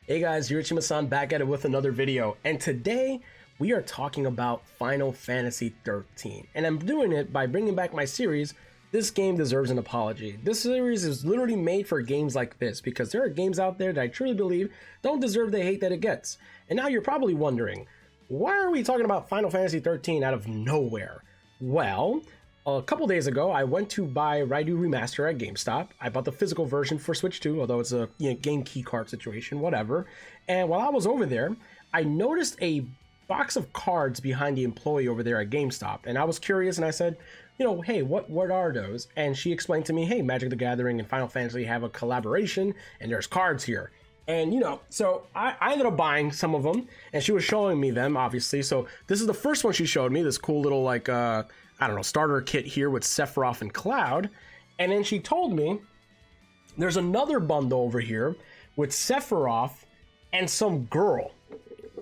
Hey guys, Yurichima-san back at it with another video, and today we are talking about Final Fantasy 13, and I'm doing it by bringing back my series, This Game Deserves an Apology. This series is literally made for games like this, because there are games out there that I truly believe don't deserve the hate that it gets. And now you're probably wondering, why are we talking about Final Fantasy 13 out of nowhere? Well, a couple days ago, I went to buy Raidu Remaster at GameStop. I bought the physical version for Switch 2, although it's a game key card situation, whatever. And while I was over there, I noticed a box of cards behind the employee over there at GameStop. And I was curious and I said, hey, what are those? And she explained to me, hey, Magic the Gathering and Final Fantasy have a collaboration and there's cards here. And so I ended up buying some of them and she was showing me them, obviously. So this is the first one she showed me, this cool little I don't know, starter kit here with Sephiroth and Cloud. And then she told me there's another bundle over here with Sephiroth and some girl.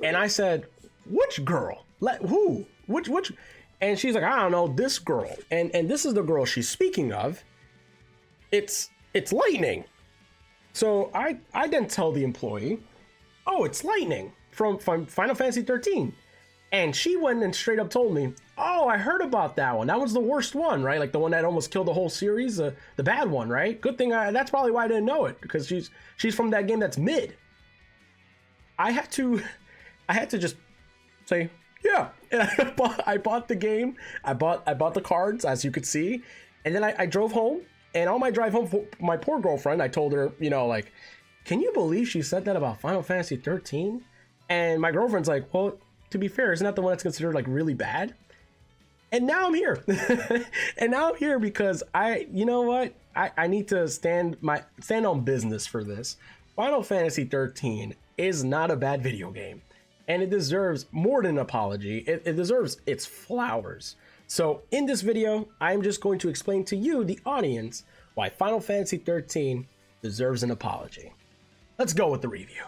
And I said, which girl? Who? Which? And she's like, I don't know, this girl. And this is the girl she's speaking of. It's Lightning. So I then tell the employee, oh, it's Lightning from Final Fantasy 13. And she went and straight up told me, oh, I heard about that one. That was the worst one, right? Like the one that almost killed the whole series, the bad one, right? Good thing that's probably why I didn't know it, because she's from that game that's mid. I had to just say, yeah. And I bought the game. I bought the cards, as you could see, and then I drove home. And on my drive home, for my poor girlfriend, I told her, like, can you believe she said that about Final Fantasy 13? And my girlfriend's like, well, to be fair, isn't that the one that's considered like really bad? And now I'm here. And now I'm here because I need to stand on business for this. Final Fantasy 13 is not a bad video game, and it deserves more than an apology. It deserves its flowers. So in this video, I'm just going to explain to you, the audience, why Final Fantasy 13 deserves an apology. Let's go with the review.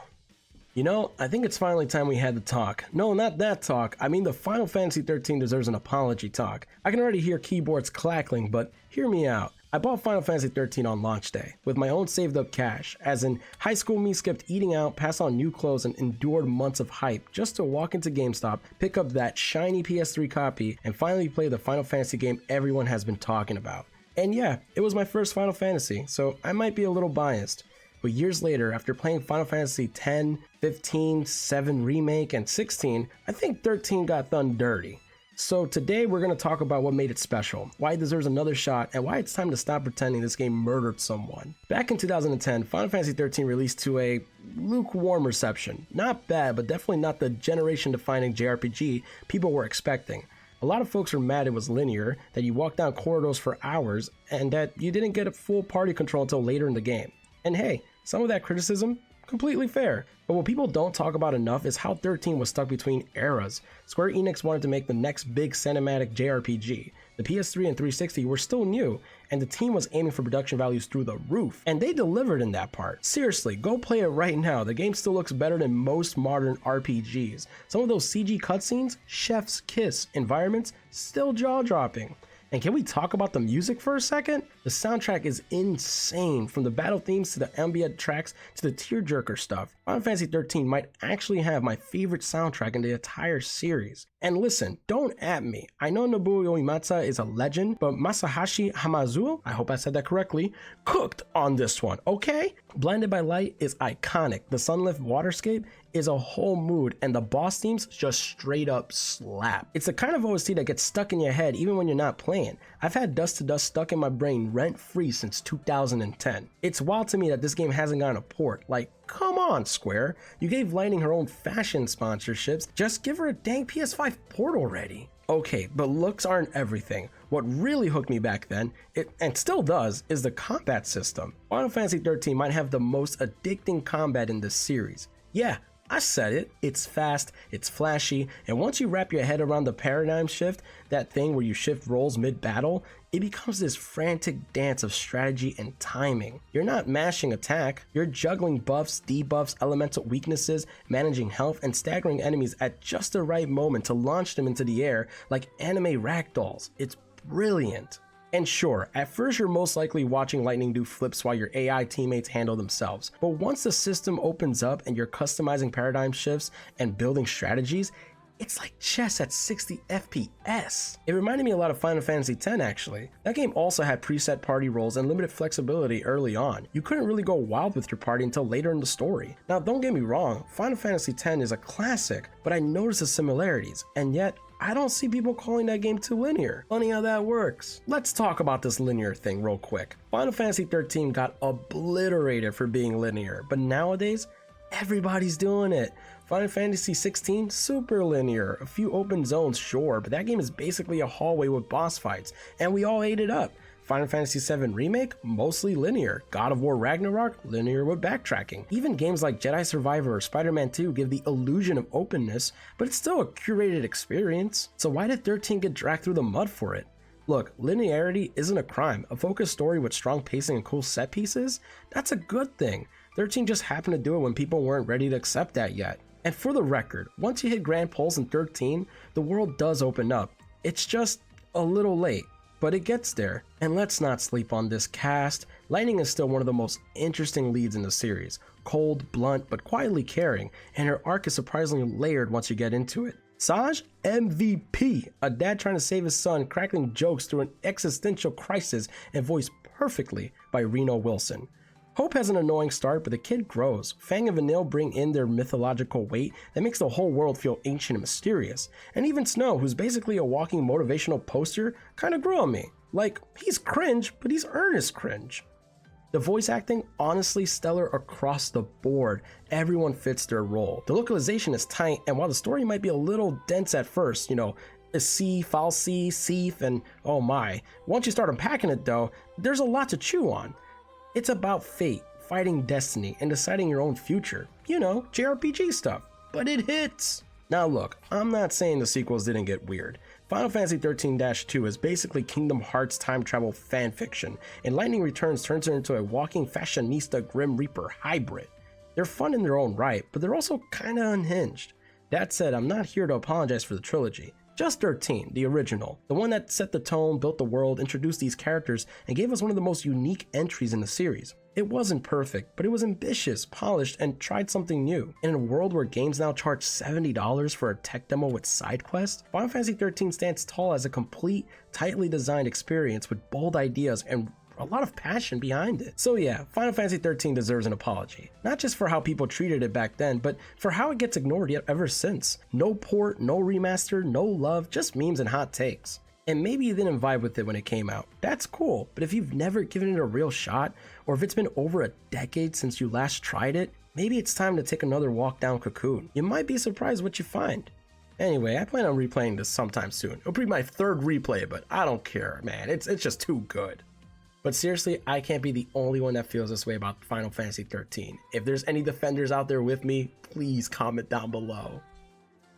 I think it's finally time we had the talk. No, not that talk. I mean the Final Fantasy 13 deserves an apology talk. I can already hear keyboards clackling, but hear me out. I bought Final Fantasy 13 on launch day with my own saved up cash, as in high school me skipped eating out, passed on new clothes, and endured months of hype just to walk into GameStop, pick up that shiny PS3 copy, and finally play the Final Fantasy game everyone has been talking about. And yeah, it was my first Final Fantasy, so I might be a little biased. But years later, after playing Final Fantasy 10, 15, 7 Remake, and 16, I think 13 got done dirty. So today we're going to talk about what made it special, why it deserves another shot, and why it's time to stop pretending this game murdered someone. Back in 2010, Final Fantasy 13 released to a lukewarm reception. Not bad, but definitely not the generation-defining JRPG people were expecting. A lot of folks were mad it was linear, that you walked down corridors for hours, and that you didn't get a full party control until later in the game. And hey, some of that criticism, completely fair. But what people don't talk about enough is how 13 was stuck between eras. Square Enix wanted to make the next big cinematic JRPG. The PS3 and 360 were still new, and the team was aiming for production values through the roof. And they delivered in that part. Seriously, go play it right now. The game still looks better than most modern RPGs. Some of those CG cutscenes, chef's kiss environments, still jaw-dropping. And can we talk about the music for a second? The soundtrack is insane, from the battle themes to the ambient tracks to the tearjerker stuff. Final Fantasy 13 might actually have my favorite soundtrack in the entire series. And listen, don't at me. I know Nobuo Uematsu is a legend, but Masahashi Hamauzu, I hope I said that correctly, cooked on this one, okay? Blinded by Light is iconic. The Sunlit Waterscape is a whole mood, and the boss themes just straight up slap. It's the kind of OST that gets stuck in your head even when you're not playing. I've had Dust to Dust stuck in my brain rent-free since 2010. It's wild to me that this game hasn't gotten a port. Like, come on, Square. You gave Lightning her own fashion sponsorships. Just give her a dang PS5 port already. Okay, but looks aren't everything. What really hooked me back then, and still does, is the combat system. Final Fantasy 13 might have the most addicting combat in this series. Yeah, I said it, it's fast, it's flashy, and once you wrap your head around the paradigm shift, that thing where you shift roles mid-battle, it becomes this frantic dance of strategy and timing. You're not mashing attack, you're juggling buffs, debuffs, elemental weaknesses, managing health, and staggering enemies at just the right moment to launch them into the air like anime ragdolls. It's brilliant. And sure, at first you're most likely watching lightning do flips while your AI teammates handle themselves, but once the system opens up and you're customizing paradigm shifts and building strategies, it's like chess at 60 FPS. It reminded me a lot of Final Fantasy X actually. That game also had preset party roles and limited flexibility early on. You couldn't really go wild with your party until later in the story. Now don't get me wrong, Final Fantasy X is a classic, but I noticed the similarities, and yet I don't see people calling that game too linear. Funny how that works. Let's talk about this linear thing real quick. Final Fantasy XIII got obliterated for being linear, but nowadays, everybody's doing it. Final Fantasy XVI, super linear. A few open zones, sure, but that game is basically a hallway with boss fights, and we all ate it up. Final Fantasy VII Remake, mostly linear. God of War Ragnarok, linear with backtracking. Even games like Jedi Survivor or Spider-Man 2 give the illusion of openness, but it's still a curated experience. So why did 13 get dragged through the mud for it? Look, linearity isn't a crime. A focused story with strong pacing and cool set pieces, that's a good thing. 13 just happened to do it when people weren't ready to accept that yet. And for the record, once you hit Grand Pulse in 13, the world does open up. It's just a little late, but it gets there. And let's not sleep on this cast. Lightning is still one of the most interesting leads in the series. Cold, blunt, but quietly caring, and her arc is surprisingly layered once you get into it. Saj, MVP, a dad trying to save his son, cracking jokes through an existential crisis, and voiced perfectly by Reno Wilson. Hope has an annoying start, but the kid grows. Fang and Vanille bring in their mythological weight that makes the whole world feel ancient and mysterious. And even Snow, who's basically a walking motivational poster, kinda grew on me. Like, he's cringe, but he's earnest cringe. The voice acting, honestly stellar across the board. Everyone fits their role. The localization is tight, and while the story might be a little dense at first, a C, falsi, Seif, and oh my. Once you start unpacking it though, there's a lot to chew on. It's about fate, fighting destiny, and deciding your own future. JRPG stuff. But it hits! Now look, I'm not saying the sequels didn't get weird. Final Fantasy XIII-2 is basically Kingdom Hearts time travel fanfiction, and Lightning Returns turns it into a walking fashionista Grim Reaper hybrid. They're fun in their own right, but they're also kinda unhinged. That said, I'm not here to apologize for the trilogy. Just 13, the original, the one that set the tone, built the world, introduced these characters, and gave us one of the most unique entries in the series. It wasn't perfect, but it was ambitious, polished, and tried something new. In a world where games now charge $70 for a tech demo with side quests, Final Fantasy XIII stands tall as a complete, tightly designed experience with bold ideas and a lot of passion behind it. So yeah, Final Fantasy XIII deserves an apology. Not just for how people treated it back then, but for how it gets ignored yet ever since. No port, no remaster, no love, just memes and hot takes. And maybe you didn't vibe with it when it came out. That's cool, but if you've never given it a real shot, or if it's been over a decade since you last tried it, maybe it's time to take another walk down Cocoon. You might be surprised what you find. Anyway, I plan on replaying this sometime soon. It'll be my third replay, but I don't care, man. It's just too good. But seriously, I can't be the only one that feels this way about Final Fantasy XIII. If there's any defenders out there with me, please comment down below.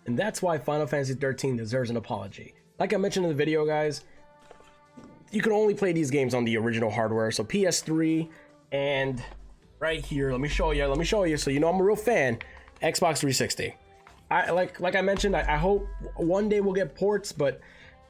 And that's why Final Fantasy XIII deserves an apology. Like I mentioned in the video, guys, you can only play these games on the original hardware, so PS3, and right here, let me show you so you know I'm a real fan, Xbox 360. Like I mentioned, I hope one day we'll get ports, but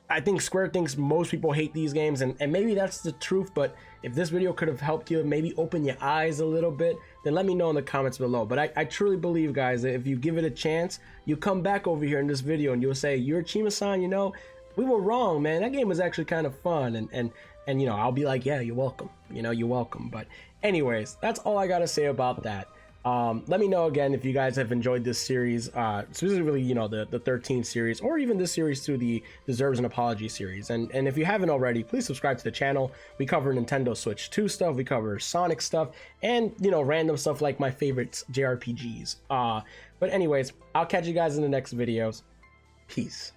I think Square thinks most people hate these games, and maybe that's the truth, but if this video could have helped you maybe open your eyes a little bit, then let me know in the comments below. But I truly believe, guys, that if you give it a chance, you come back over here in this video and you'll say, Yurachima-san, we were wrong, man. That game was actually kind of fun, and I'll be like, yeah, you're welcome. You're welcome. But anyways, that's all I gotta say about that. Let me know again if you guys have enjoyed this series, specifically the 13 series, or even this series too, the Deserves an Apology series. And if you haven't already, please subscribe to the channel. We cover Nintendo Switch 2 stuff, we cover Sonic stuff, and random stuff like my favorite JRPGs. But anyways, I'll catch you guys in the next videos. Peace.